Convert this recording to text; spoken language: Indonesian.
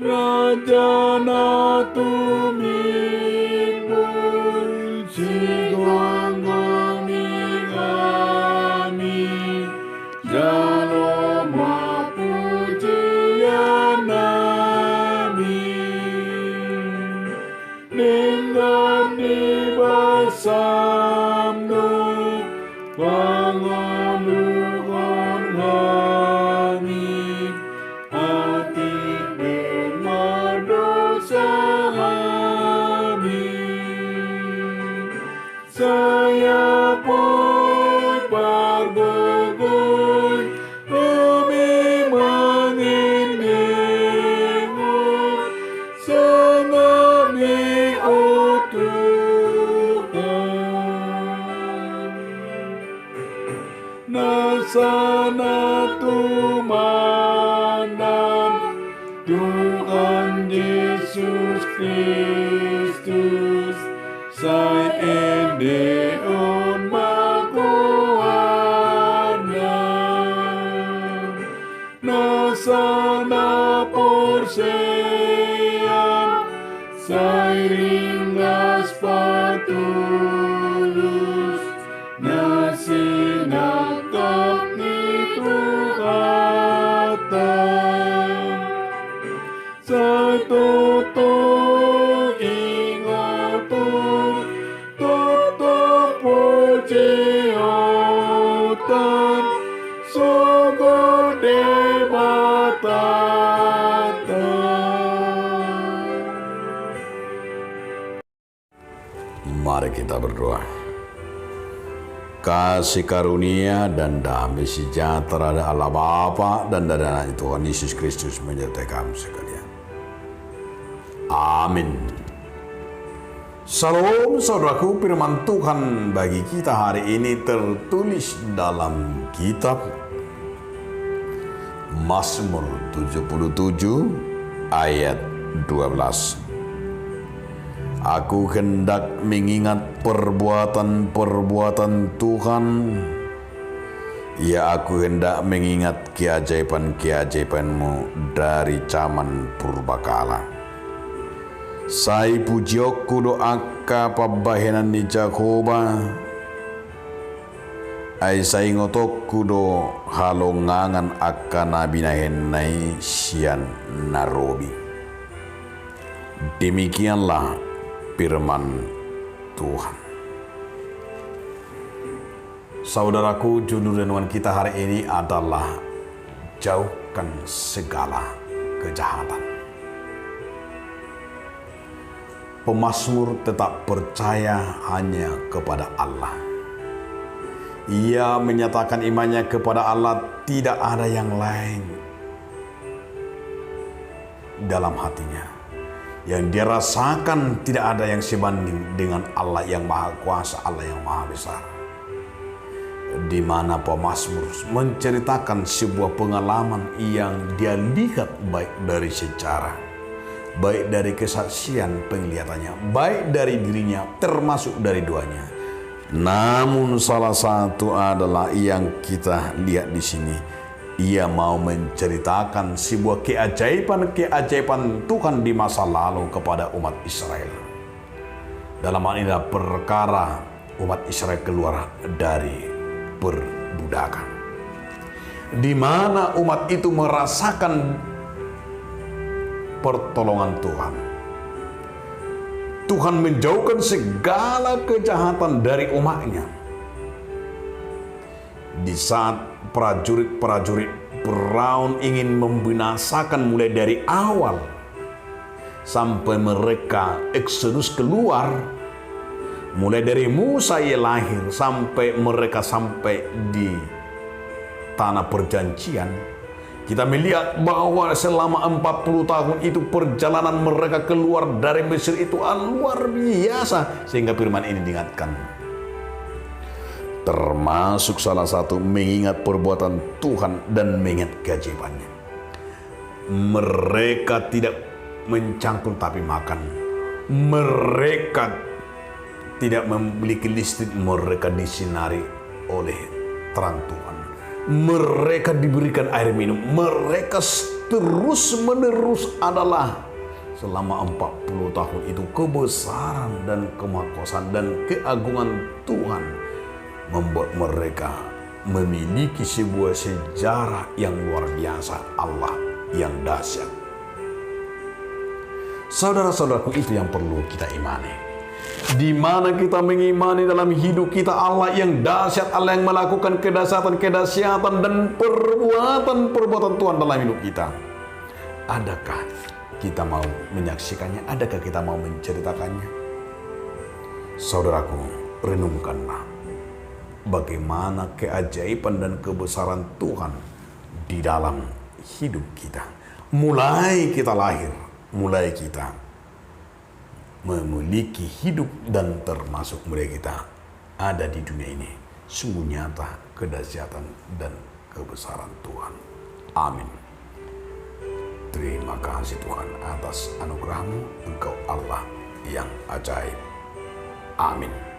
Rajana tumibul sigongoni kami jaloma pujian nami dengan dibasamnu pangolukan kami hati berdosa kami saya pun bergugur demi menginginmu senami Tuhan nasana tumandang Tuhan Yesus Kristus saya endeon makuana nasana porsean saya ringgas patulus nasinakap nitu kata satu ingatan tetap pujian sogo debatatan. Mari kita berdoa. Kasih karunia dan damai sejahtera dari Allah Bapa dan dari Anak Tuhan Yesus Kristus menyertai kamu sekalian. Amin. Salam saudaraku, firman Tuhan bagi kita hari ini tertulis dalam kitab Mazmur 77 ayat 12. Aku hendak mengingat perbuatan-perbuatan Tuhan. Ya, aku hendak mengingat keajaiban-keajaiban-Mu dari zaman purbakala. Sai pujiokku doaka pabahenan di Jakoba. Ai sai ngotokku do halongangan akan nabinahenai sian narobi. Demikianlah firman Tuhan. Saudaraku, judul renungan kita hari ini adalah jauhkan segala kejahatan. Pemazmur tetap percaya hanya kepada Allah. Ia menyatakan imannya kepada Allah, tidak ada yang lain dalam hatinya. Yang dia rasakan tidak ada yang sebanding dengan Allah yang Maha Kuasa, Allah yang Maha Besar. Di mana pemazmur menceritakan sebuah pengalaman yang dia lihat baik dari sejarah, baik dari kesaksian penglihatannya, baik dari dirinya termasuk dari doanya. Namun salah satu adalah yang kita lihat di sini. Ia mau menceritakan sebuah keajaiban-keajaiban Tuhan di masa lalu kepada umat Israel. Dalam hal ini adalah perkara umat Israel keluar dari perbudakan, di mana umat itu merasakan pertolongan Tuhan. Tuhan menjauhkan segala kejahatan dari umatnya. Di saat prajurit-prajurit Firaun ingin membinasakan mulai dari awal sampai mereka Exodus keluar, mulai dari Musa ia lahir sampai mereka sampai di tanah perjanjian, kita melihat bahwa selama 40 tahun itu perjalanan mereka keluar dari Mesir itu luar biasa, sehingga firman ini diingatkan. Termasuk salah satu mengingat perbuatan Tuhan dan mengingat keajaibannya. Mereka tidak mencangkul tapi makan. Mereka tidak memiliki listrik, mereka disinari oleh terang Tuhan. Mereka diberikan air minum, mereka terus menerus adalah selama 40 tahun itu kebesaran dan kemahakuasaan dan keagungan Tuhan membuat mereka memiliki sebuah sejarah yang luar biasa, Allah yang dahsyat. Saudara-saudaraku, itu yang perlu kita imani. Di mana kita mengimani dalam hidup kita Allah yang dahsyat, Allah yang melakukan kedahsyatan dan perbuatan Tuhan dalam hidup kita. Adakah kita mau menyaksikannya? Adakah kita mau menceritakannya? Saudaraku, renungkanlah bagaimana keajaiban dan kebesaran Tuhan di dalam hidup kita. Mulai kita lahir, mulai kita memiliki hidup dan termasuk mulai kita ada di dunia ini, sungguh nyata kedahsyatan dan kebesaran Tuhan. Amin. Terima kasih Tuhan atas anugerah-Mu, Engkau Allah yang ajaib. Amin.